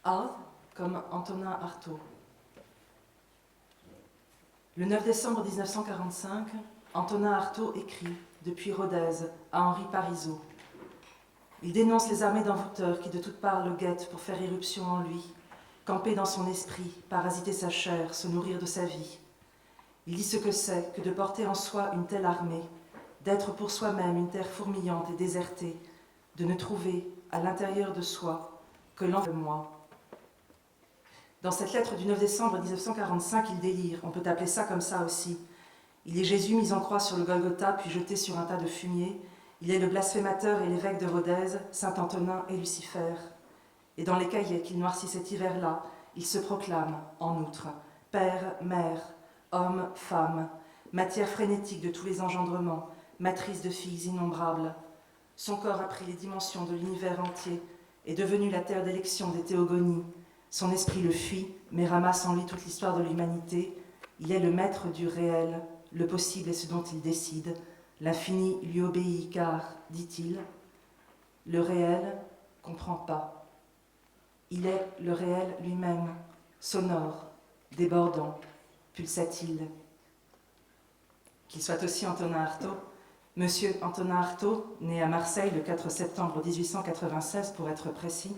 A comme Antonin Artaud. Le 9 décembre 1945, Antonin Artaud écrit, depuis Rodez, à Henri Parisot. Il dénonce les armées d'envoûteurs qui de toutes parts le guettent pour faire irruption en lui, camper dans son esprit, parasiter sa chair, se nourrir de sa vie. Il dit ce que c'est que de porter en soi une telle armée, d'être pour soi-même une terre fourmillante et désertée, de ne trouver, à l'intérieur de soi, que l'enfant de moi. Dans cette lettre du 9 décembre 1945, il délire, on peut appeler ça comme ça aussi. Il est Jésus mis en croix sur le Golgotha, puis jeté sur un tas de fumier. Il est le blasphémateur et l'évêque de Rodez, Saint Antonin et Lucifer. Et dans les cahiers qu'il noircit cet hiver-là, il se proclame, en outre, père, mère, homme, femme, matière frénétique de tous les engendrements, matrice de filles innombrables. Son corps a pris les dimensions de l'univers entier, est devenu la terre d'élection des théogonies. Son esprit le fuit, mais ramasse en lui toute l'histoire de l'humanité. Il est le maître du réel, le possible est ce dont il décide. L'infini lui obéit car, dit-il, le réel comprend pas. Il est le réel lui-même, sonore, débordant, pulsatile. Qu'il soit aussi Antonin Artaud, Monsieur Antonin Artaud, né à Marseille le 4 septembre 1896 pour être précis,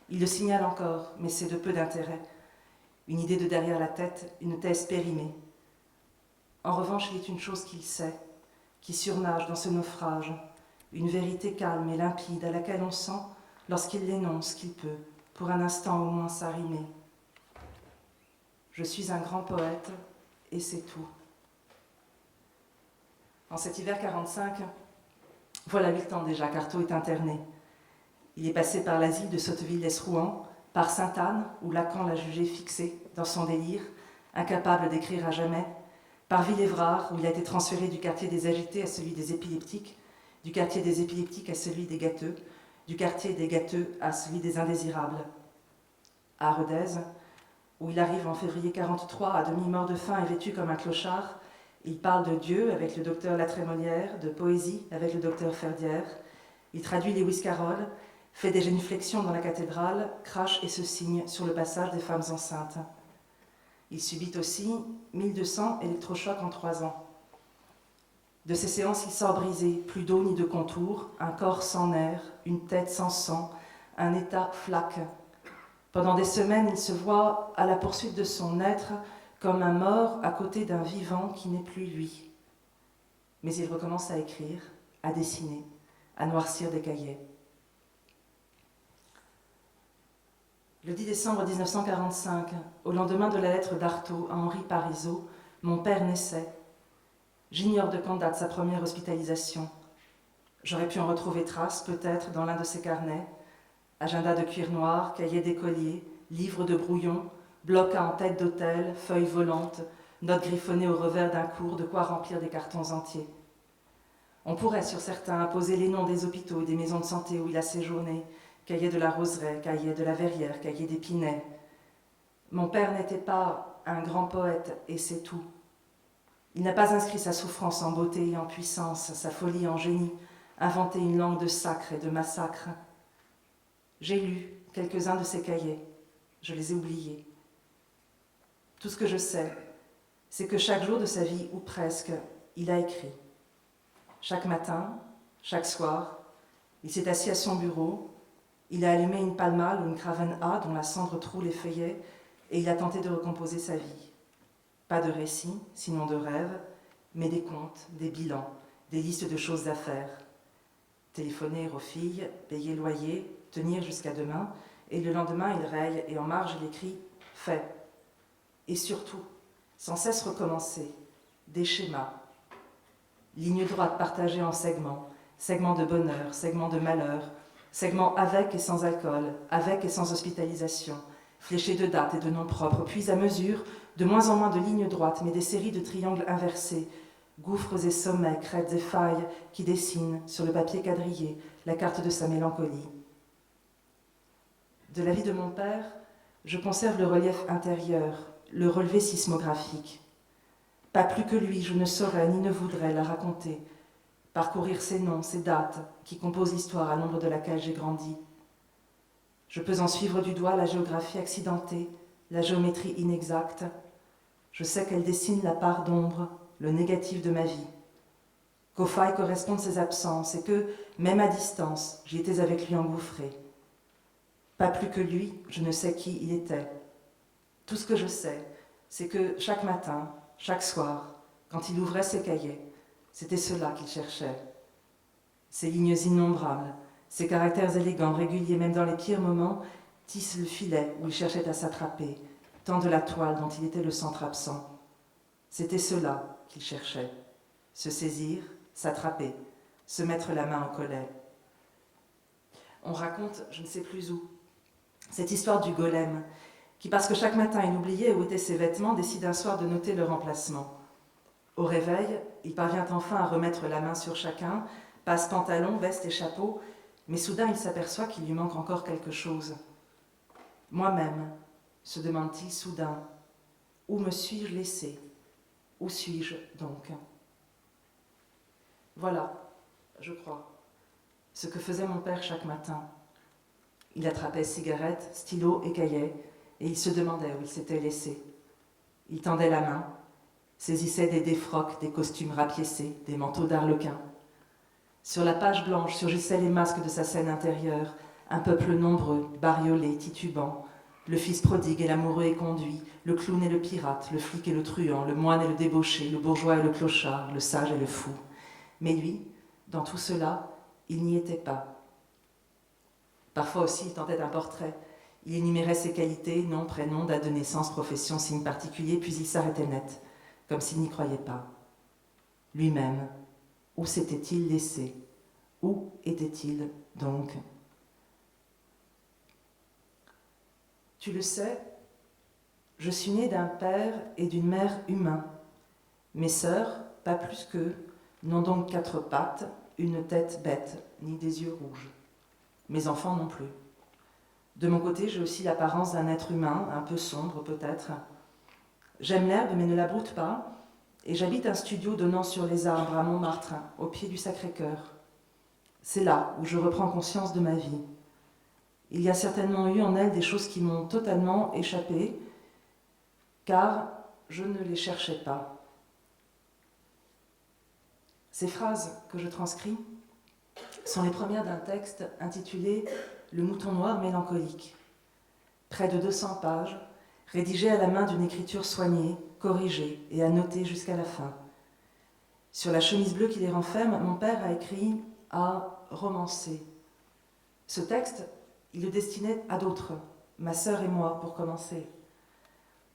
il le signale encore, mais c'est de peu d'intérêt. Une idée de derrière la tête, une thèse périmée. En revanche, il est une chose qu'il sait, qui surnage dans ce naufrage, une vérité calme et limpide à laquelle on sent, lorsqu'il l'énonce, qu'il peut, pour un instant au moins, s'arrimer. Je suis un grand poète, et c'est tout. En cet hiver 45, voilà 8 ans déjà qu'Artaud est interné. Il est passé par l'asile de Sotteville-lès-Rouen, par Sainte-Anne, où Lacan l'a jugé fixé dans son délire, incapable d'écrire à jamais, par Villévrard, où il a été transféré du quartier des agités à celui des épileptiques, du quartier des épileptiques à celui des gâteux, du quartier des gâteux à celui des indésirables. À Rodez, où il arrive en février 43, à demi-mort de faim et vêtu comme un clochard, il parle de Dieu avec le docteur Latrémolière, de poésie avec le docteur Ferdière, il traduit Lewis Carroll, fait des génuflexions dans la cathédrale, crache et se signe sur le passage des femmes enceintes. Il subit aussi 1200 électrochocs en 3 ans. De ces séances, il sort brisé, plus d'eau ni de contour, un corps sans nerfs, une tête sans sang, un état flaque. Pendant des semaines, il se voit à la poursuite de son être comme un mort à côté d'un vivant qui n'est plus lui. Mais il recommence à écrire, à dessiner, à noircir des cahiers. Le 10 décembre 1945, au lendemain de la lettre d'Artaud à Henri Parisot, mon père naissait. J'ignore de quand date sa première hospitalisation. J'aurais pu en retrouver trace, peut-être, dans l'un de ses carnets. Agenda de cuir noir, cahier d'écolier, livre de brouillon, bloc en tête d'hôtel, feuilles volantes, notes griffonnées au revers d'un cours, de quoi remplir des cartons entiers. On pourrait, sur certains, imposer les noms des hôpitaux et des maisons de santé où il a séjourné, cahier de la Roseraie, cahier de la Verrière, cahier d'Épinay. Mon père n'était pas un grand poète, et c'est tout. Il n'a pas inscrit sa souffrance en beauté et en puissance, sa folie en génie, inventé une langue de sacre et de massacre. J'ai lu quelques-uns de ses cahiers, je les ai oubliés. Tout ce que je sais, c'est que chaque jour de sa vie, ou presque, il a écrit. Chaque matin, chaque soir, il s'est assis à son bureau, il a allumé une Palmal ou une Craven A dont la cendre troue les feuillets et il a tenté de recomposer sa vie. Pas de récits, sinon de rêves, mais des comptes, des bilans, des listes de choses à faire. Téléphoner aux filles, payer loyer, tenir jusqu'à demain, et le lendemain il raye et en marge il écrit « fait ». Et surtout, sans cesse recommencer, des schémas. Ligne droite partagée en segments, segments de bonheur, segments de malheur, segments avec et sans alcool, avec et sans hospitalisation, fléchés de dates et de noms propres, puis à mesure, de moins en moins de lignes droites, mais des séries de triangles inversés, gouffres et sommets, crêtes et failles qui dessinent, sur le papier quadrillé, la carte de sa mélancolie. De la vie de mon père, je conserve le relief intérieur, le relevé sismographique. Pas plus que lui, je ne saurais ni ne voudrais la raconter, parcourir ces noms, ces dates qui composent l'histoire à l'ombre de laquelle j'ai grandi. Je peux en suivre du doigt la géographie accidentée, la géométrie inexacte. Je sais qu'elle dessine la part d'ombre, le négatif de ma vie. Qu'aux failles correspondent ses absences et que, même à distance, j'y étais avec lui engouffré. Pas plus que lui, je ne sais qui il était. Tout ce que je sais, c'est que chaque matin, chaque soir, quand il ouvrait ses cahiers, c'était cela qu'il cherchait. Ces lignes innombrables, ces caractères élégants, réguliers même dans les pires moments, tissent le filet où il cherchait à s'attraper, tant de la toile dont il était le centre absent. C'était cela qu'il cherchait, se saisir, s'attraper, se mettre la main au collet. On raconte, je ne sais plus où, cette histoire du golem, qui parce que chaque matin il oubliait où étaient ses vêtements, décide un soir de noter leur emplacement. Au réveil, il parvient enfin à remettre la main sur chacun, passe pantalon, veste et chapeau, mais soudain il s'aperçoit qu'il lui manque encore quelque chose. Moi-même, se demande-t-il soudain, où me suis-je laissé? Où suis-je donc? Voilà, je crois, ce que faisait mon père chaque matin. Il attrapait cigarettes, stylos et cahiers, et il se demandait où il s'était laissé. Il tendait la main, saisissait des défroques, des costumes rapiécés, des manteaux d'arlequin. Sur la page blanche surgissaient les masques de sa scène intérieure, un peuple nombreux, bariolé, titubant, le fils prodigue et l'amoureux éconduit, le clown et le pirate, le flic et le truand, le moine et le débauché, le bourgeois et le clochard, le sage et le fou. Mais lui, dans tout cela, il n'y était pas. Parfois aussi, il tentait un portrait. Il énumérait ses qualités, nom, prénom, date de naissance, profession, signe particulier, puis il s'arrêtait net, comme s'il n'y croyait pas. Lui-même, où s'était-il laissé? Où était-il donc? Tu le sais, je suis née d'un père et d'une mère humains. Mes sœurs, pas plus qu'eux, n'ont donc 4 pattes, une tête bête, ni des yeux rouges. Mes enfants non plus. De mon côté, j'ai aussi l'apparence d'un être humain, un peu sombre peut-être. J'aime l'herbe mais ne la broute pas, et j'habite un studio donnant sur les arbres à Montmartre, au pied du Sacré-Cœur. C'est là où je reprends conscience de ma vie. Il y a certainement eu en elle des choses qui m'ont totalement échappé, car je ne les cherchais pas. Ces phrases que je transcris sont les premières d'un texte intitulé « Le mouton noir mélancolique ». Près de 200 pages, rédigé à la main d'une écriture soignée, corrigée et annotée jusqu'à la fin. Sur la chemise bleue qui les renferme, mon père a écrit « à romancer ». Ce texte, il le destinait à d'autres, ma sœur et moi, pour commencer.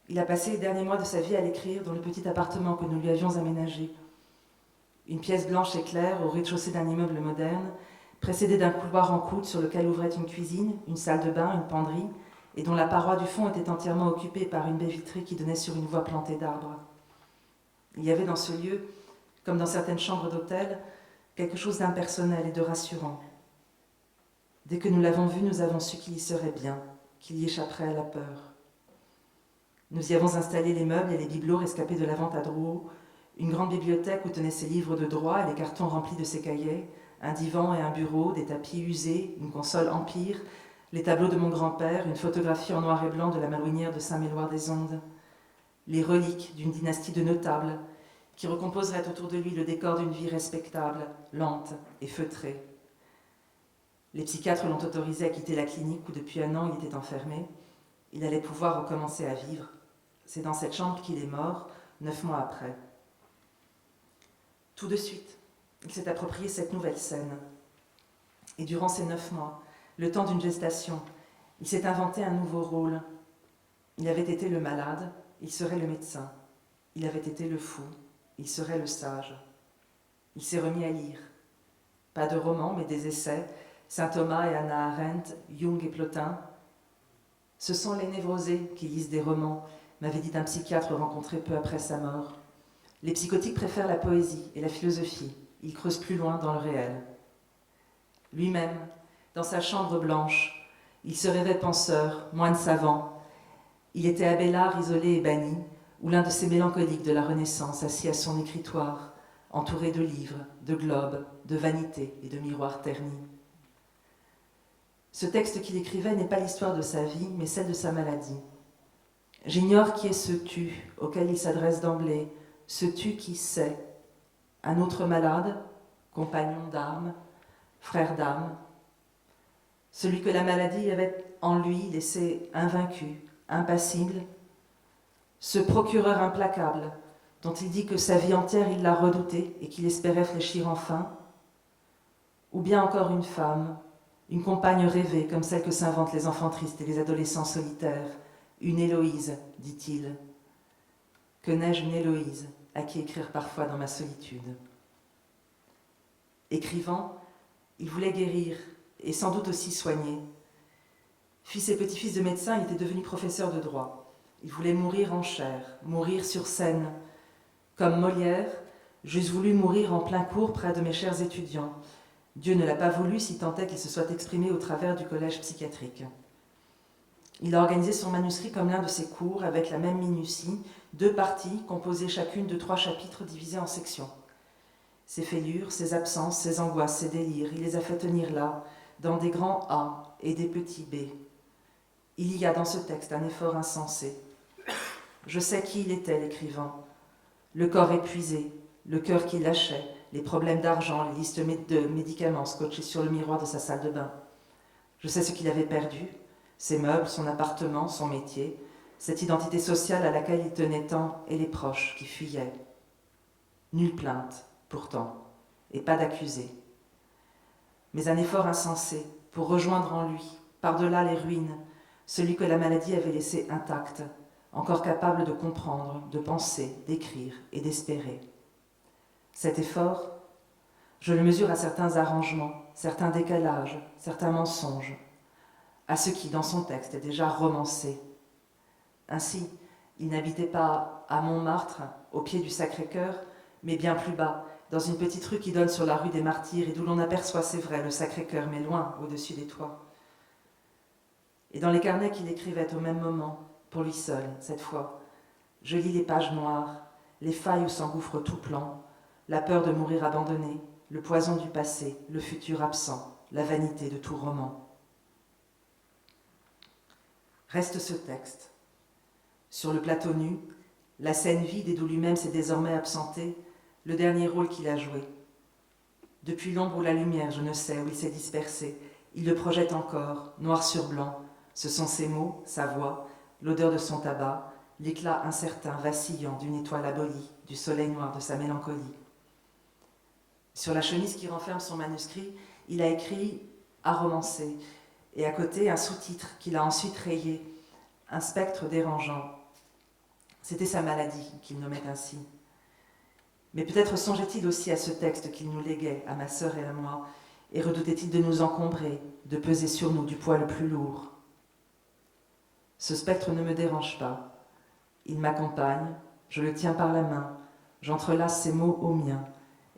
Il a passé les derniers mois de sa vie à l'écrire dans le petit appartement que nous lui avions aménagé. Une pièce blanche et claire au rez-de-chaussée d'un immeuble moderne, précédée d'un couloir en croûte sur lequel ouvrait une cuisine, une salle de bain, une penderie, et dont la paroi du fond était entièrement occupée par une baie vitrée qui donnait sur une voie plantée d'arbres. Il y avait dans ce lieu, comme dans certaines chambres d'hôtel, quelque chose d'impersonnel et de rassurant. Dès que nous l'avons vu, nous avons su qu'il y serait bien, qu'il y échapperait à la peur. Nous y avons installé les meubles et les bibelots rescapés de la vente à Drouot, une grande bibliothèque où tenaient ses livres de droit et les cartons remplis de ses cahiers, un divan et un bureau, des tapis usés, une console Empire, les tableaux de mon grand-père, une photographie en noir et blanc de la Malouinière de Saint-Méloire-des-Ondes, les reliques d'une dynastie de notables qui recomposeraient autour de lui le décor d'une vie respectable, lente et feutrée. Les psychiatres l'ont autorisé à quitter la clinique où depuis 1 an il était enfermé. Il allait pouvoir recommencer à vivre. C'est dans cette chambre qu'il est mort, 9 mois après. Tout de suite, il s'est approprié cette nouvelle scène. Et durant ces 9 mois, le temps d'une gestation, il s'est inventé un nouveau rôle. Il avait été le malade, il serait le médecin. Il avait été le fou, il serait le sage. Il s'est remis à lire. Pas de romans, mais des essais, Saint Thomas et Hannah Arendt, Jung et Plotin. Ce sont les névrosés qui lisent des romans, m'avait dit un psychiatre rencontré peu après sa mort. Les psychotiques préfèrent la poésie et la philosophie. Ils creusent plus loin dans le réel. Lui-même, dans sa chambre blanche, il se rêvait penseur, moine savant. Il était Abélard isolé et banni, ou l'un de ces mélancoliques de la Renaissance assis à son écritoire, entouré de livres, de globes, de vanités et de miroirs ternis. Ce texte qu'il écrivait n'est pas l'histoire de sa vie, mais celle de sa maladie. J'ignore qui est ce tu auquel il s'adresse d'emblée, ce tu qui sait. Un autre malade, compagnon d'âme, frère d'âme, celui que la maladie avait en lui laissé invaincu, impassible, ce procureur implacable dont il dit que sa vie entière il l'a redouté et qu'il espérait fléchir enfin, ou bien encore une femme, une compagne rêvée comme celle que s'inventent les enfants tristes et les adolescents solitaires, une Héloïse, dit-il. Que n'ai-je une Héloïse à qui écrire parfois dans ma solitude? Écrivant, il voulait guérir et sans doute aussi soigner. Fils et petit-fils de médecin, il était devenu professeur de droit. Il voulait mourir en chair, mourir sur scène. Comme Molière, j'eusse voulu mourir en plein cours près de mes chers étudiants. Dieu ne l'a pas voulu, si tant est qu'il se soit exprimé au travers du collège psychiatrique. Il a organisé son manuscrit comme l'un de ses cours, avec la même minutie, 2 parties composées chacune de 3 chapitres divisés en sections. Ses fêlures, ses absences, ses angoisses, ses délires, il les a fait tenir là, dans des grands A et des petits B. Il y a dans ce texte un effort insensé. Je sais qui il était, l'écrivain. Le corps épuisé, le cœur qui lâchait, les problèmes d'argent, les listes de médicaments scotchés sur le miroir de sa salle de bain. Je sais ce qu'il avait perdu, ses meubles, son appartement, son métier, cette identité sociale à laquelle il tenait tant et les proches qui fuyaient. Nulle plainte, pourtant, et pas d'accusé. Mais un effort insensé pour rejoindre en lui, par-delà les ruines, celui que la maladie avait laissé intact, encore capable de comprendre, de penser, d'écrire et d'espérer. Cet effort, je le mesure à certains arrangements, certains décalages, certains mensonges, à ce qui, dans son texte, est déjà romancé. Ainsi, il n'habitait pas à Montmartre, au pied du Sacré-Cœur, mais bien plus bas, dans une petite rue qui donne sur la rue des Martyrs et d'où l'on aperçoit, c'est vrai, le Sacré-Cœur, mais loin, au-dessus des toits. Et dans les carnets qu'il écrivait au même moment, pour lui seul, cette fois, je lis les pages noires, les failles où s'engouffre tout plan, la peur de mourir abandonné, le poison du passé, le futur absent, la vanité de tout roman. Reste ce texte. Sur le plateau nu, la scène vide et d'où lui-même s'est désormais absenté, le dernier rôle qu'il a joué. Depuis l'ombre ou la lumière, je ne sais où il s'est dispersé, il le projette encore, noir sur blanc. Ce sont ses mots, sa voix, l'odeur de son tabac, l'éclat incertain, vacillant d'une étoile abolie, du soleil noir de sa mélancolie. Sur la chemise qui renferme son manuscrit, il a écrit « à romancer » et à côté un sous-titre qu'il a ensuite rayé, « un spectre dérangeant ». C'était sa maladie qu'il nommait ainsi. Mais peut-être songeait-il aussi à ce texte qu'il nous léguait, à ma sœur et à moi, et redoutait-il de nous encombrer, de peser sur nous du poids le plus lourd. Ce spectre ne me dérange pas. Il m'accompagne, je le tiens par la main, j'entrelace ses mots aux miens.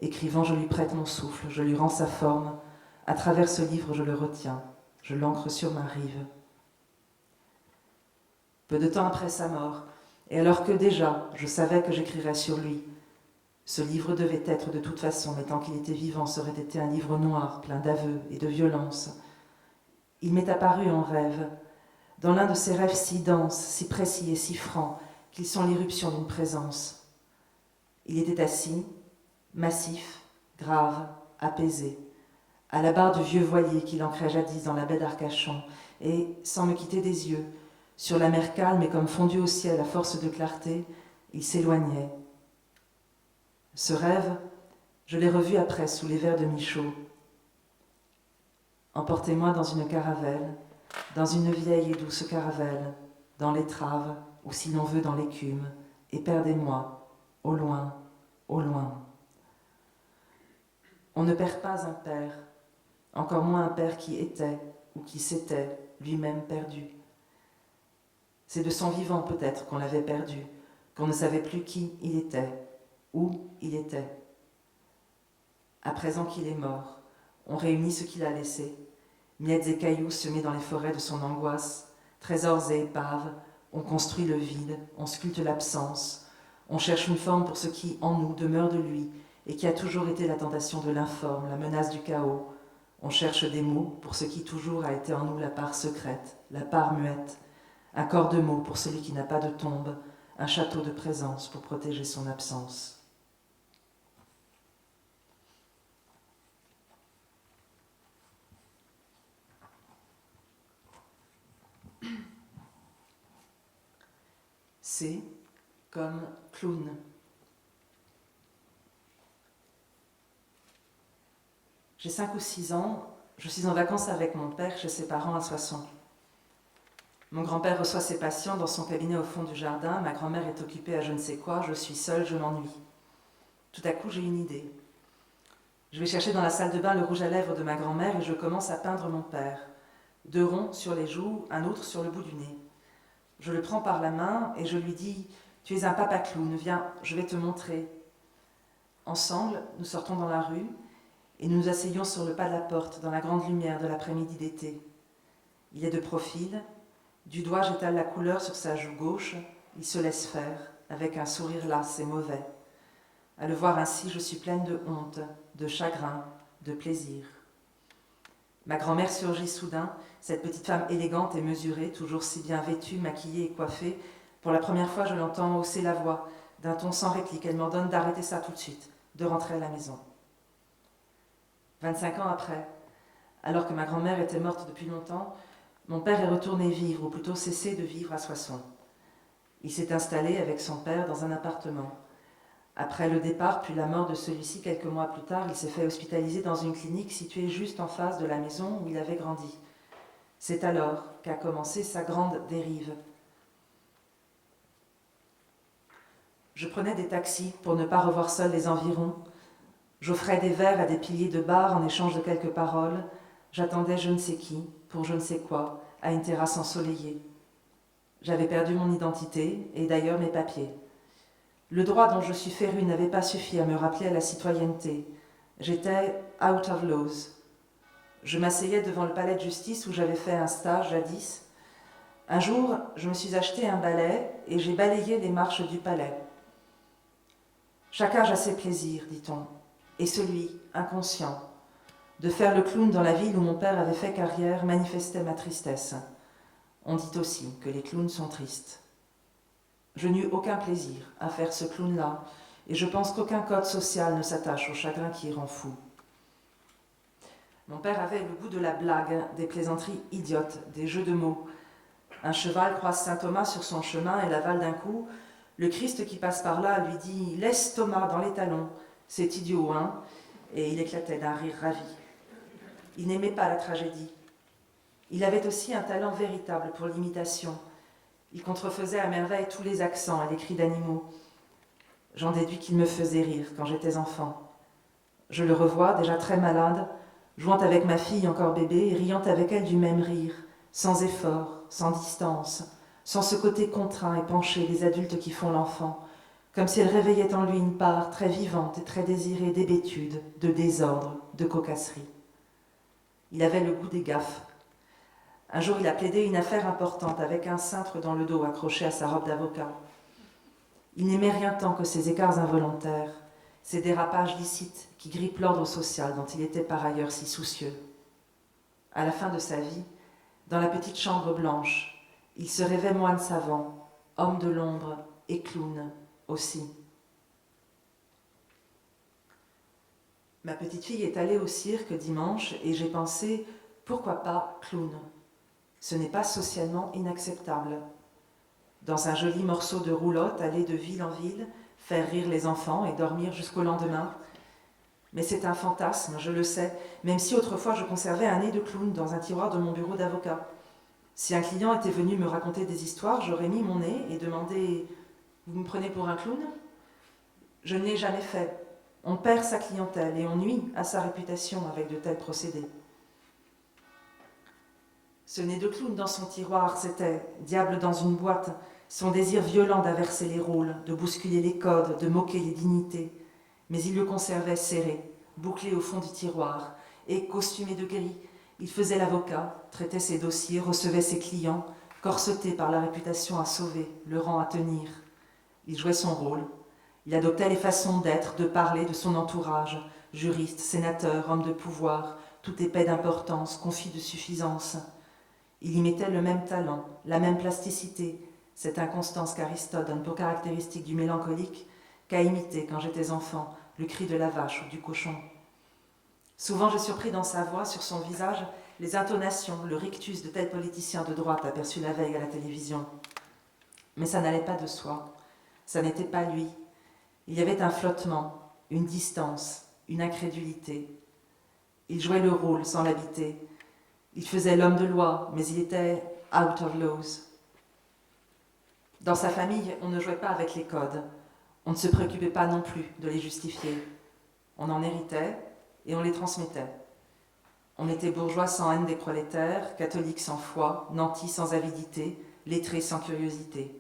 Écrivant, je lui prête mon souffle, je lui rends sa forme. À travers ce livre, je le retiens, je l'ancre sur ma rive. Peu de temps après sa mort, et alors que déjà, je savais que j'écrirais sur lui, ce livre devait être de toute façon, mais tant qu'il était vivant, ça aurait été un livre noir, plein d'aveux et de violence. Il m'est apparu en rêve, dans l'un de ces rêves si denses, si précis et si francs, qu'ils sont l'irruption d'une présence. Il était assis, massif, grave, apaisé, à la barre du vieux voilier qu'il ancrait jadis dans la baie d'Arcachon, et, sans me quitter des yeux, sur la mer calme et comme fondu au ciel à force de clarté, il s'éloignait. Ce rêve, je l'ai revu après sous les verres de Michaud. Emportez-moi dans une caravelle, dans une vieille et douce caravelle, dans l'étrave, ou si l'on veut dans l'écume, et perdez-moi, au loin, au loin. On ne perd pas un père, encore moins un père qui était, ou qui s'était, lui-même perdu. C'est de son vivant peut-être qu'on l'avait perdu, qu'on ne savait plus qui il était, où il était. À présent qu'il est mort, on réunit ce qu'il a laissé, miettes et cailloux semés dans les forêts de son angoisse, trésors et épaves, on construit le vide, on sculpte l'absence, on cherche une forme pour ce qui, en nous, demeure de lui, et qui a toujours été la tentation de l'informe, la menace du chaos. On cherche des mots pour ce qui toujours a été en nous la part secrète, la part muette, un corps de mots pour celui qui n'a pas de tombe, un château de présence pour protéger son absence. C comme clown. J'ai 5 ou 6 ans, je suis en vacances avec mon père chez ses parents à Soissons. Mon grand-père reçoit ses patients dans son cabinet au fond du jardin, ma grand-mère est occupée à je ne sais quoi, je suis seule, je m'ennuie. Tout à coup, j'ai une idée. Je vais chercher dans la salle de bain le rouge à lèvres de ma grand-mère et je commence à peindre mon père. 2 ronds sur les joues, un autre sur le bout du nez. Je le prends par la main et je lui dis « Tu es un papa clown, viens, je vais te montrer. » Ensemble, nous sortons dans la rue et nous nous asseyons sur le pas de la porte dans la grande lumière de l'après-midi d'été. Il est de profil, du doigt j'étale la couleur sur sa joue gauche, il se laisse faire, avec un sourire las et mauvais. À le voir ainsi, je suis pleine de honte, de chagrin, de plaisir. Ma grand-mère surgit soudain, cette petite femme élégante et mesurée, toujours si bien vêtue, maquillée et coiffée. Pour la première fois, je l'entends hausser la voix, d'un ton sans réplique. Elle m'ordonne d'arrêter ça tout de suite, de rentrer à la maison. 25 ans après, alors que ma grand-mère était morte depuis longtemps, mon père est retourné vivre, ou plutôt cessé de vivre à Soissons. Il s'est installé avec son père dans un appartement. Après le départ puis la mort de celui-ci quelques mois plus tard, il s'est fait hospitaliser dans une clinique située juste en face de la maison où il avait grandi. C'est alors qu'a commencé sa grande dérive. Je prenais des taxis pour ne pas revoir seul les environs. J'offrais des verres à des piliers de bar en échange de quelques paroles. J'attendais je ne sais qui, pour je ne sais quoi, à une terrasse ensoleillée. J'avais perdu mon identité et d'ailleurs mes papiers. Le droit dont je suis férue n'avait pas suffi à me rappeler à la citoyenneté. J'étais out of laws. Je m'asseyais devant le palais de justice où j'avais fait un stage jadis. Un jour, je me suis acheté un balai et j'ai balayé les marches du palais. Chaque âge a ses plaisirs, dit-on, et celui, inconscient, de faire le clown dans la ville où mon père avait fait carrière manifestait ma tristesse. On dit aussi que les clowns sont tristes. Je n'eus aucun plaisir à faire ce clown-là, et je pense qu'aucun code social ne s'attache au chagrin qui rend fou. Mon père avait le goût de la blague, des plaisanteries idiotes, des jeux de mots. Un cheval croise saint Thomas sur son chemin et l'avale d'un coup. Le Christ qui passe par là lui dit « Laisse Thomas dans les talons, c'est idiot, hein ?» Et il éclatait d'un rire ravi. Il n'aimait pas la tragédie. Il avait aussi un talent véritable pour l'imitation. Il contrefaisait à merveille tous les accents et les cris d'animaux. J'en déduis qu'il me faisait rire quand j'étais enfant. Je le revois, déjà très malade, jouant avec ma fille encore bébé et riant avec elle du même rire, sans effort, sans distance, sans ce côté contraint et penché des adultes qui font l'enfant, comme si elle réveillait en lui une part très vivante et très désirée d'hébétude, de désordre, de cocasserie. Il avait le goût des gaffes. Un jour, il a plaidé une affaire importante avec un cintre dans le dos accroché à sa robe d'avocat. Il n'aimait rien tant que ces écarts involontaires, ces dérapages licites qui grippent l'ordre social dont il était par ailleurs si soucieux. À la fin de sa vie, dans la petite chambre blanche, il se rêvait moine savant, homme de l'ombre et clown aussi. Ma petite fille est allée au cirque dimanche et j'ai pensé, pourquoi pas clown ? Ce n'est pas socialement inacceptable. Dans un joli morceau de roulotte, aller de ville en ville, faire rire les enfants et dormir jusqu'au lendemain. Mais c'est un fantasme, je le sais, même si autrefois je conservais un nez de clown dans un tiroir de mon bureau d'avocat. Si un client était venu me raconter des histoires, j'aurais mis mon nez et demandé « Vous me prenez pour un clown ?» Je ne l'ai jamais fait. On perd sa clientèle et on nuit à sa réputation avec de tels procédés. Ce nez de clown dans son tiroir, c'était, diable dans une boîte, son désir violent d'inverser les rôles, de bousculer les codes, de moquer les dignités. Mais il le conservait serré, bouclé au fond du tiroir, et, costumé de gris, il faisait l'avocat, traitait ses dossiers, recevait ses clients, corseté par la réputation à sauver, le rang à tenir. Il jouait son rôle. Il adoptait les façons d'être, de parler de son entourage, juriste, sénateur, homme de pouvoir, tout épais d'importance, confus de suffisance. Il y mettait le même talent, la même plasticité, cette inconstance qu'Aristote donne pour caractéristique du mélancolique, qu'a imité, quand j'étais enfant, le cri de la vache ou du cochon. Souvent, je surpris dans sa voix, sur son visage, les intonations, le rictus de tel politicien de droite aperçu la veille à la télévision. Mais ça n'allait pas de soi, ça n'était pas lui. Il y avait un flottement, une distance, une incrédulité. Il jouait le rôle sans l'habiter. Il faisait l'homme de loi, mais il était out of laws. Dans sa famille, on ne jouait pas avec les codes. On ne se préoccupait pas non plus de les justifier. On en héritait et on les transmettait. On était bourgeois sans haine des prolétaires, catholiques sans foi, nantis sans avidité, lettrés sans curiosité.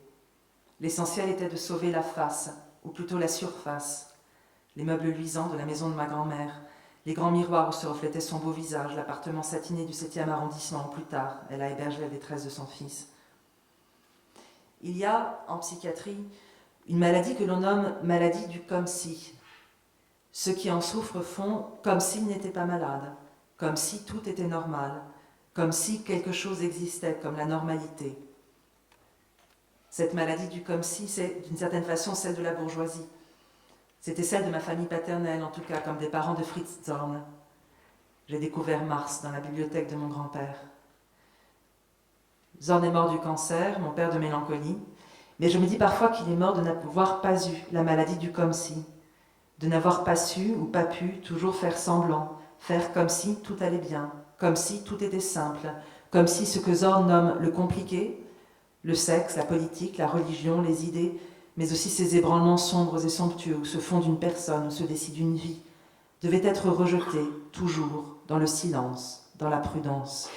L'essentiel était de sauver la face, ou plutôt la surface. Les meubles luisants de la maison de ma grand-mère, les grands miroirs où se reflétait son beau visage, l'appartement satiné du 7e arrondissement, ou plus tard, elle a hébergé la détresse de son fils. Il y a, en psychiatrie, une maladie que l'on nomme maladie du comme si. Ceux qui en souffrent font comme s'ils n'étaient pas malades, comme si tout était normal, comme si quelque chose existait, comme la normalité. Cette maladie du comme si, c'est d'une certaine façon celle de la bourgeoisie. C'était celle de ma famille paternelle, en tout cas, comme des parents de Fritz Zorn. J'ai découvert Mars dans la bibliothèque de mon grand-père. Zorn est mort du cancer, mon père de mélancolie, mais je me dis parfois qu'il est mort de n'avoir pas eu la maladie du comme si, de n'avoir pas su ou pas pu toujours faire semblant, faire comme si tout allait bien, comme si tout était simple, comme si ce que Zorn nomme le compliqué, le sexe, la politique, la religion, les idées, mais aussi ces ébranlements sombres et somptueux où se fonde une personne, où se décide une vie, devait être rejeté, toujours, dans le silence, dans la prudence.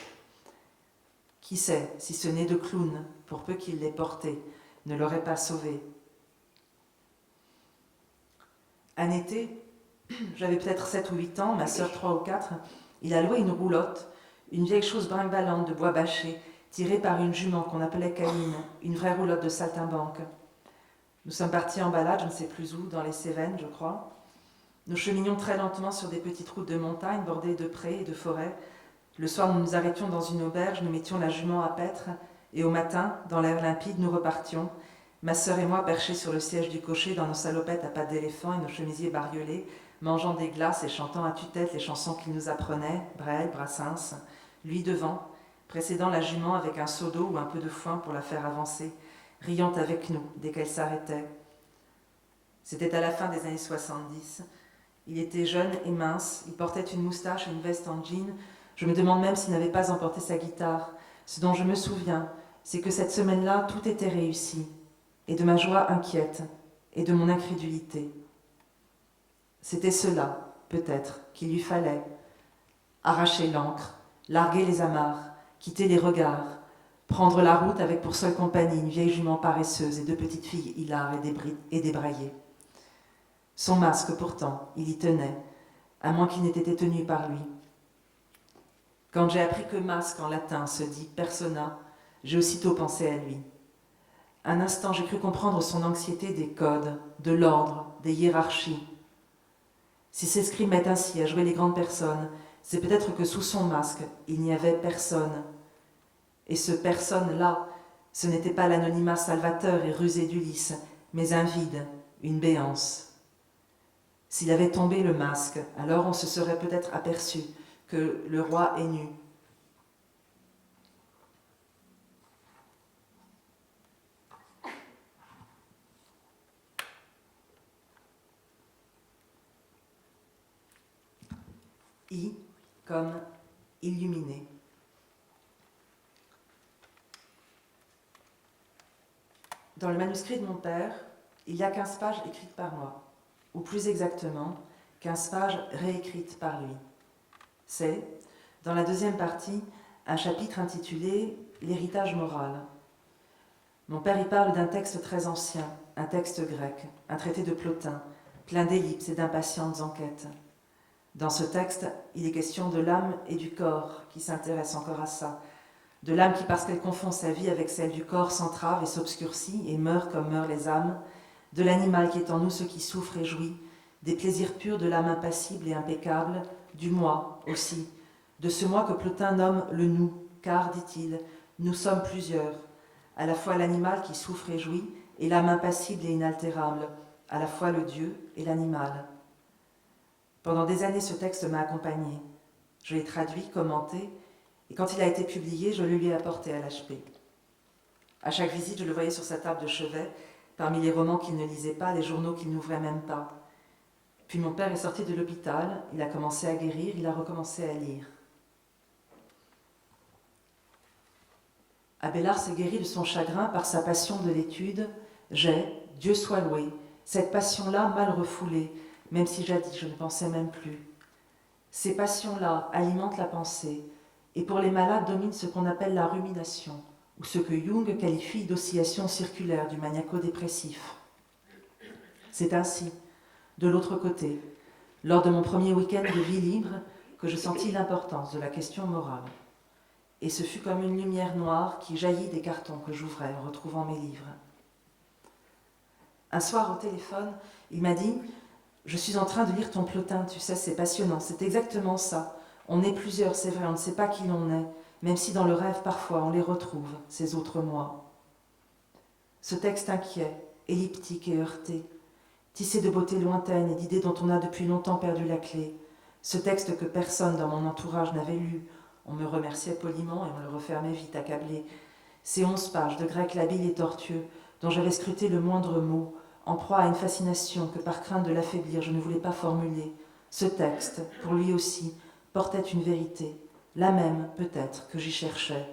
Qui sait si ce nez de clown, pour peu qu'il l'ait porté, ne l'aurait pas sauvé. Un été, j'avais peut-être 7 ou 8 ans, ma sœur 3 ou 4, il a loué une roulotte, une vieille chose brinque-ballante de bois bâché, tirée par une jument qu'on appelait Caline, une vraie roulotte de saltimbanque. Nous sommes partis en balade, je ne sais plus où, dans les Cévennes, je crois. Nous cheminions très lentement sur des petites routes de montagne bordées de prés et de forêts. Le soir, nous nous arrêtions dans une auberge, nous mettions la jument à paître, et au matin, dans l'air limpide, nous repartions, ma sœur et moi perchés sur le siège du cocher dans nos salopettes à pattes d'éléphant et nos chemisiers bariolés, mangeant des glaces et chantant à tue-tête les chansons qu'il nous apprenait, Brel, Brassens, lui devant, précédant la jument avec un seau d'eau ou un peu de foin pour la faire avancer, riant avec nous dès qu'elle s'arrêtait. C'était à la fin des années 70. Il était jeune et mince, il portait une moustache et une veste en jean. Je me demande même s'il n'avait pas emporté sa guitare. Ce dont je me souviens, c'est que cette semaine-là, tout était réussi, et de ma joie inquiète, et de mon incrédulité. C'était cela, peut-être, qu'il lui fallait. Arracher l'ancre, larguer les amarres, quitter les regards, prendre la route avec pour seule compagnie une vieille jument paresseuse et 2 petites filles hilares et débraillées. Son masque, pourtant, il y tenait, à moins qu'il n'ait été tenu par lui. Quand j'ai appris que masque en latin se dit persona, j'ai aussitôt pensé à lui. Un instant, j'ai cru comprendre son anxiété des codes, de l'ordre, des hiérarchies. Si s'escrimaient ainsi à jouer les grandes personnes, c'est peut-être que sous son masque, il n'y avait personne. Et ce personne-là, ce n'était pas l'anonymat salvateur et rusé d'Ulysse, mais un vide, une béance. S'il avait tombé le masque, alors on se serait peut-être aperçu que le roi est nu. I comme illuminé. Dans le manuscrit de mon père, il y a 15 pages écrites par moi, ou plus exactement, 15 pages réécrites par lui. C'est, dans la deuxième partie, un chapitre intitulé « L'héritage moral ». Mon père y parle d'un texte très ancien, un texte grec, un traité de Plotin, plein d'ellipses et d'impatientes enquêtes. Dans ce texte, il est question de l'âme et du corps qui s'intéressent encore à ça, de l'âme qui, parce qu'elle confond sa vie avec celle du corps, s'entrave et s'obscurcit et meurt comme meurent les âmes, de l'animal qui est en nous ce qui souffre et jouit, des plaisirs purs de l'âme impassible et impeccable, du moi aussi, de ce moi que Plotin nomme le nous, car, dit-il, nous sommes plusieurs, à la fois l'animal qui souffre et jouit, et l'âme impassible et inaltérable, à la fois le Dieu et l'animal. Pendant des années, ce texte m'a accompagné. Je l'ai traduit, commenté, et quand il a été publié, je le lui ai apporté à l'HP. À chaque visite, je le voyais sur sa table de chevet, parmi les romans qu'il ne lisait pas, les journaux qu'il n'ouvrait même pas. Puis mon père est sorti de l'hôpital, il a commencé à guérir, il a recommencé à lire. Abélard s'est guéri de son chagrin par sa passion de l'étude. J'ai, Dieu soit loué, cette passion-là mal refoulée, même si jadis je ne pensais même plus. Ces passions-là alimentent la pensée, et pour les malades dominent ce qu'on appelle la rumination, ou ce que Jung qualifie d'oscillation circulaire du maniaco-dépressif. C'est ainsi, de l'autre côté, lors de mon premier week-end de vie libre, que je sentis l'importance de la question morale. Et ce fut comme une lumière noire qui jaillit des cartons que j'ouvrais en retrouvant mes livres. Un soir au téléphone, il m'a dit « Je suis en train de lire ton Plotin, tu sais, c'est passionnant, c'est exactement ça. On est plusieurs, c'est vrai, on ne sait pas qui l'on est, même si dans le rêve, parfois, on les retrouve, ces autres moi. » Ce texte inquiet, elliptique et heurté, tissé de beautés lointaines et d'idées dont on a depuis longtemps perdu la clé, ce texte que personne dans mon entourage n'avait lu, on me remerciait poliment et on le refermait vite, accablé. Ces 11 pages de grec labile et tortueux, dont j'avais scruté le moindre mot, en proie à une fascination que par crainte de l'affaiblir je ne voulais pas formuler. Ce texte, pour lui aussi, portait une vérité, la même, peut-être, que j'y cherchais.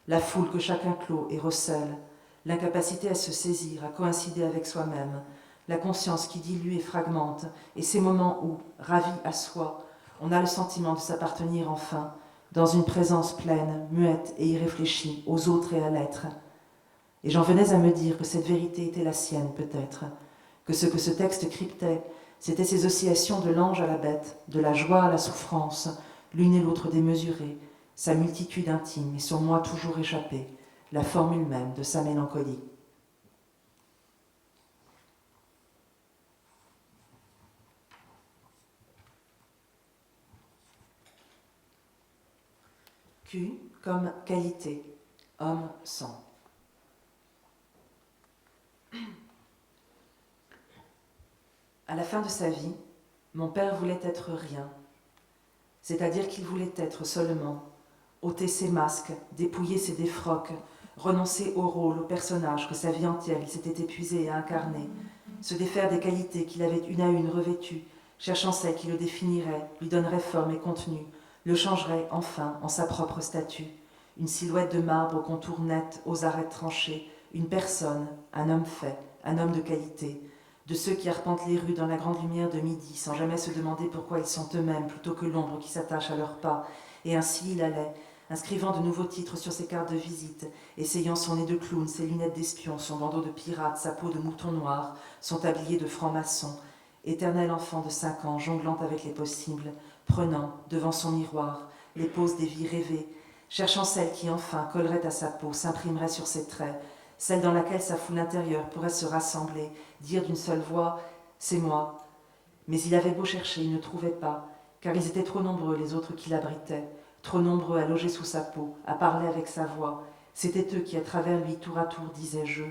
La foule que chacun clôt et recèle, l'incapacité à se saisir, à coïncider avec soi-même, la conscience qui dilue et fragmente, et ces moments où, ravi à soi, on a le sentiment de s'appartenir enfin, dans une présence pleine, muette et irréfléchie, aux autres et à l'être. Et j'en venais à me dire que cette vérité était la sienne, peut-être, que ce texte cryptait, c'était ces oscillations de l'ange à la bête, de la joie à la souffrance, l'une et l'autre démesurées, sa multitude intime et son moi toujours échappé, la formule même de sa mélancolie. Q comme qualité, homme sang. À la fin de sa vie, mon père voulait être rien, c'est-à-dire qu'il voulait être seulement, ôter ses masques, dépouiller ses défroques, renoncer au rôle, au personnage que sa vie entière il s'était épuisé à incarner, se défaire des qualités qu'il avait une à une revêtues, cherchant celles qui le définiraient, lui donneraient forme et contenu, le changeraient enfin en sa propre statue, une silhouette de marbre aux contours nets, aux arêtes tranchées, une personne, un homme fait, un homme de qualité, de ceux qui arpentent les rues dans la grande lumière de midi sans jamais se demander pourquoi ils sont eux-mêmes plutôt que l'ombre qui s'attache à leurs pas. Et ainsi il allait, inscrivant de nouveaux titres sur ses cartes de visite, essayant son nez de clown, ses lunettes d'espion, son bandeau de pirate, sa peau de mouton noir, son tablier de franc-maçon, éternel enfant de 5 ans, jonglant avec les possibles, prenant, devant son miroir, les poses des vies rêvées, cherchant celle qui enfin collerait à sa peau, s'imprimerait sur ses traits, celle dans laquelle sa foule intérieure pourrait se rassembler, dire d'une seule voix « c'est moi ». Mais il avait beau chercher, il ne trouvait pas, car ils étaient trop nombreux les autres qui l'abritaient, trop nombreux à loger sous sa peau, à parler avec sa voix. C'étaient eux qui à travers lui tour à tour disaient « je »,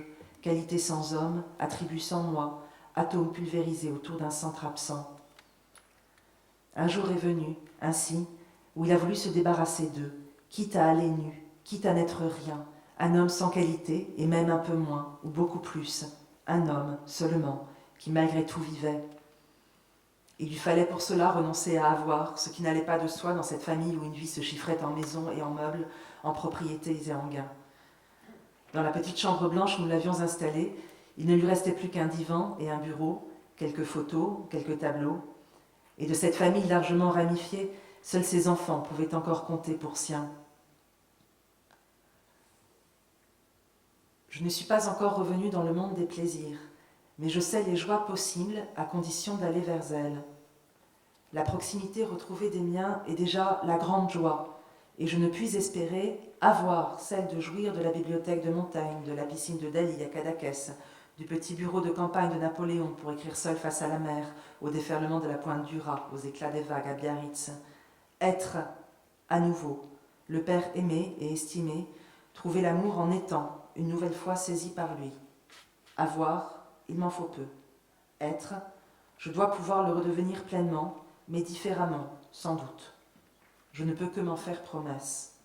qualité sans homme, attribut sans moi, atome pulvérisé autour d'un centre absent. Un jour est venu, ainsi, où il a voulu se débarrasser d'eux, quitte à aller nu, quitte à n'être rien, un homme sans qualité, et même un peu moins, ou beaucoup plus, un homme seulement, qui malgré tout vivait. Il lui fallait pour cela renoncer à avoir ce qui n'allait pas de soi dans cette famille où une vie se chiffrait en maisons et en meubles, en propriétés et en gains. Dans la petite chambre blanche où nous l'avions installée, il ne lui restait plus qu'un divan et un bureau, quelques photos, quelques tableaux. Et de cette famille largement ramifiée, seuls ses enfants pouvaient encore compter pour siens. Je ne suis pas encore revenue dans le monde des plaisirs, mais je sais les joies possibles à condition d'aller vers elles. La proximité retrouvée des miens est déjà la grande joie, et je ne puis espérer avoir celle de jouir de la bibliothèque de Montaigne, de la piscine de Dali à Cadaqués, du petit bureau de campagne de Napoléon pour écrire seul face à la mer, au déferlement de la pointe du Raz, aux éclats des vagues à Biarritz. Être À nouveau, le père aimé et estimé trouvait l'amour en étant, une nouvelle fois saisi par lui. Avoir, il m'en faut peu. Être, je dois pouvoir le redevenir pleinement, mais différemment, sans doute. Je ne peux que m'en faire promesse.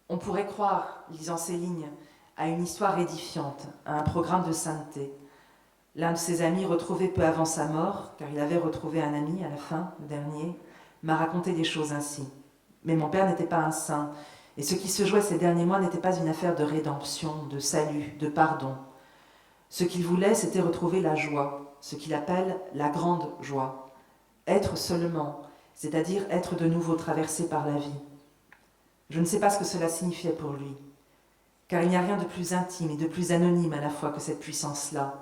On pourrait croire, lisant ces lignes, à une histoire édifiante, à un programme de sainteté. L'un de ses amis, retrouvé peu avant sa mort, car il avait retrouvé un ami à la fin, le dernier, m'a raconté des choses ainsi. Mais mon père n'était pas un saint, et ce qui se jouait ces derniers mois n'était pas une affaire de rédemption, de salut, de pardon. Ce qu'il voulait, c'était retrouver la joie, ce qu'il appelle la grande joie. Être seulement, c'est-à-dire être de nouveau traversé par la vie. Je ne sais pas ce que cela signifiait pour lui, car il n'y a rien de plus intime et de plus anonyme à la fois que cette puissance-là,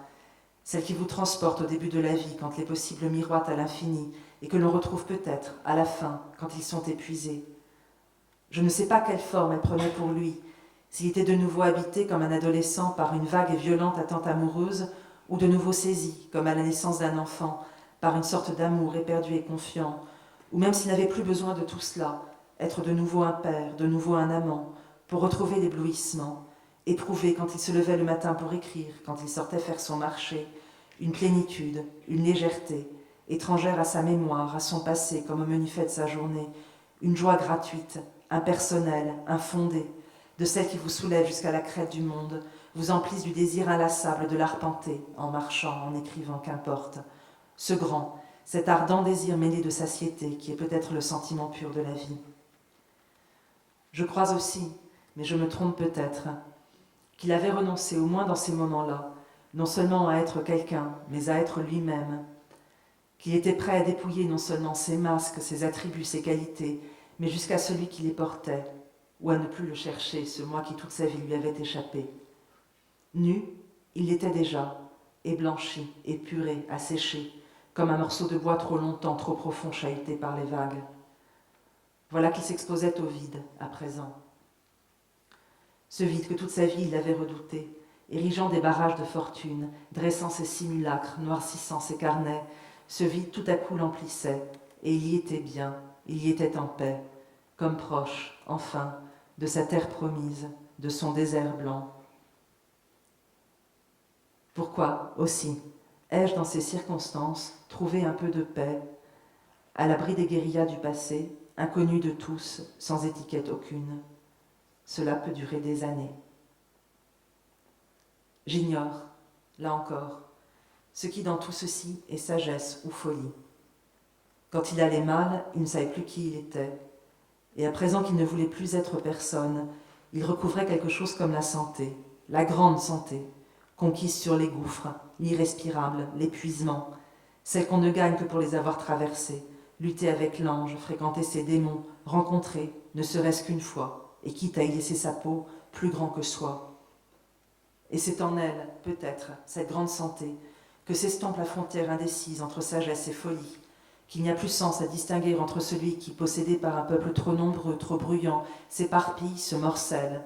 celle qui vous transporte au début de la vie quand les possibles miroitent à l'infini et que l'on retrouve peut-être à la fin quand ils sont épuisés. Je ne sais pas quelle forme elle prenait pour lui, s'il était de nouveau habité comme un adolescent par une vague et violente attente amoureuse, ou de nouveau saisi, comme à la naissance d'un enfant, par une sorte d'amour éperdu et confiant, ou même s'il n'avait plus besoin de tout cela, être de nouveau un père, de nouveau un amant, pour retrouver l'éblouissement, éprouver quand il se levait le matin pour écrire, quand il sortait faire son marché, une plénitude, une légèreté, étrangère à sa mémoire, à son passé, comme au menu fait de sa journée, une joie gratuite, impersonnelle, infondée, de celle qui vous soulève jusqu'à la crête du monde, vous emplisse du désir inlassable de l'arpenter, en marchant, en écrivant, qu'importe. Ce grand, cet ardent désir mêlé de satiété qui est peut-être le sentiment pur de la vie. Je crois aussi, mais je me trompe peut-être, qu'il avait renoncé, au moins dans ces moments-là, non seulement à être quelqu'un, mais à être lui-même, qu'il était prêt à dépouiller non seulement ses masques, ses attributs, ses qualités, mais jusqu'à celui qui les portait, ou à ne plus le chercher, ce moi qui toute sa vie lui avait échappé. Nu, il l'était déjà, et blanchi, épuré, asséché, comme un morceau de bois trop longtemps, trop profond, chahuté par les vagues. Voilà qu'il s'exposait au vide, à présent. Ce vide que toute sa vie il avait redouté, érigeant des barrages de fortune, dressant ses simulacres, noircissant ses carnets, ce vide tout à coup l'emplissait, et il y était bien, il y était en paix, comme proche, enfin, de sa terre promise, de son désert blanc. Pourquoi, aussi, ai-je dans ces circonstances trouvé un peu de paix, à l'abri des guérillas du passé, inconnu de tous, sans étiquette aucune? Cela peut durer des années. J'ignore, là encore, ce qui dans tout ceci est sagesse ou folie. Quand il allait mal, il ne savait plus qui il était, et à présent qu'il ne voulait plus être personne, il recouvrait quelque chose comme la santé, la grande santé, conquise sur les gouffres, l'irrespirable, l'épuisement, celle qu'on ne gagne que pour les avoir traversés, lutter avec l'ange, fréquenter ses démons, rencontrer, ne serait-ce qu'une fois, et quitte à y laisser sa peau, plus grand que soi. Et c'est en elle, peut-être, cette grande santé, que s'estompe la frontière indécise entre sagesse et folie, qu'il n'y a plus sens à distinguer entre celui qui, possédé par un peuple trop nombreux, trop bruyant, s'éparpille, se morcelle,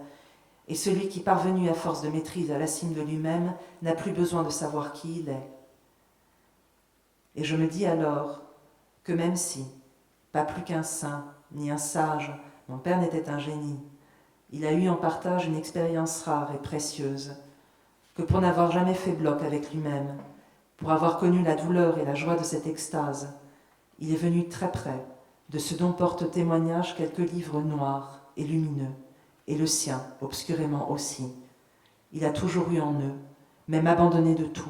et celui qui, parvenu à force de maîtrise à la cime de lui-même, n'a plus besoin de savoir qui il est. Et je me dis alors que même si, pas plus qu'un saint, ni un sage, mon père n'était un génie, il a eu en partage une expérience rare et précieuse, que pour n'avoir jamais fait bloc avec lui-même, pour avoir connu la douleur et la joie de cette extase, il est venu très près de ce dont portent témoignage quelques livres noirs et lumineux, et le sien, obscurément aussi. Il a toujours eu en eux, même abandonné de tout,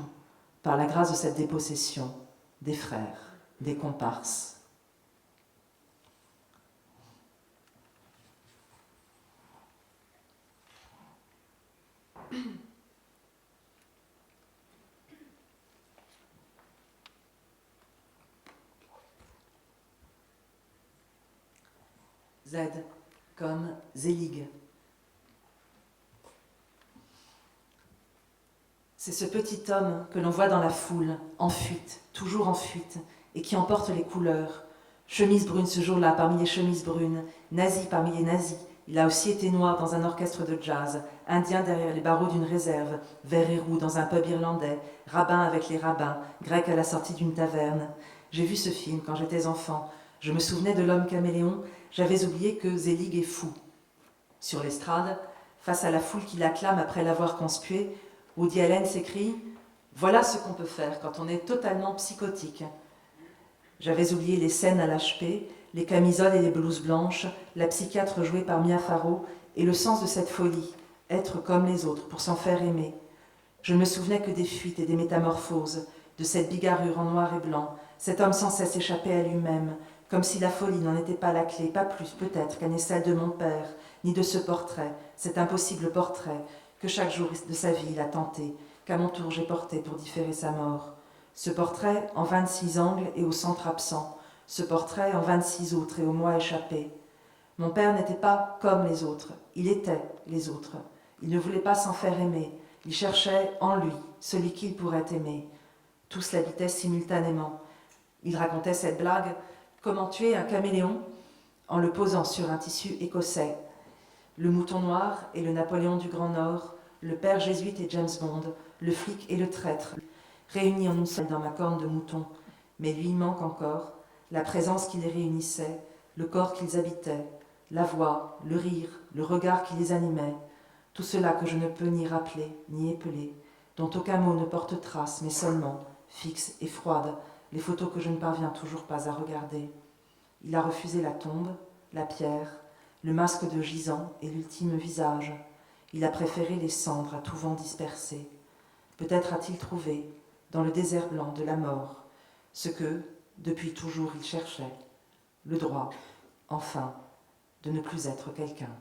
par la grâce de cette dépossession, des frères, des comparses. Z comme Zelig. C'est ce petit homme que l'on voit dans la foule, en fuite, toujours en fuite, et qui emporte les couleurs. Chemise brune ce jour-là parmi les chemises brunes, nazi parmi les nazis. Il a aussi été noir dans un orchestre de jazz, indien derrière les barreaux d'une réserve, vert et roux dans un pub irlandais, rabbin avec les rabbins, grec à la sortie d'une taverne. J'ai vu ce film quand j'étais enfant. Je me souvenais de l'homme caméléon, j'avais oublié que Zelig est fou. Sur l'estrade, face à la foule qui l'acclame après l'avoir conspué, Woody Allen s'écrie « Voilà ce qu'on peut faire quand on est totalement psychotique ». J'avais oublié les scènes à l'HP, les camisoles et les blouses blanches, la psychiatre jouée par Mia Farrow et le sens de cette folie, être comme les autres pour s'en faire aimer. Je ne me souvenais que des fuites et des métamorphoses, de cette bigarrure en noir et blanc, cet homme sans cesse échappé à lui-même, comme si la folie n'en était pas la clé, pas plus peut-être qu'elle n'est celle de mon père, ni de ce portrait, cet impossible portrait, que chaque jour de sa vie il a tenté, qu'à mon tour j'ai porté pour différer sa mort. Ce portrait en 26 angles et au centre absent, ce portrait en 26 autres et au moi échappé. Mon père n'était pas comme les autres, il était les autres. Il ne voulait pas s'en faire aimer, il cherchait en lui celui qu'il pourrait aimer. Tous l'habitaient simultanément. Il racontait cette blague, comment tuer un caméléon en le posant sur un tissu écossais. Le mouton noir et le Napoléon du Grand Nord, le père jésuite et James Bond, le flic et le traître, réunis en une seule dans ma corne de mouton. Mais lui manque encore la présence qui les réunissait, le corps qu'ils habitaient, la voix, le rire, le regard qui les animait, tout cela que je ne peux ni rappeler, ni épeler, dont aucun mot ne porte trace, mais seulement, fixe et froide, les photos que je ne parviens toujours pas à regarder. Il a refusé la tombe, la pierre, le masque de gisant et l'ultime visage. Il a préféré les cendres à tout vent dispersées. Peut-être a-t-il trouvé, dans le désert blanc de la mort, ce que, depuis toujours, il cherchait, le droit, enfin, de ne plus être quelqu'un.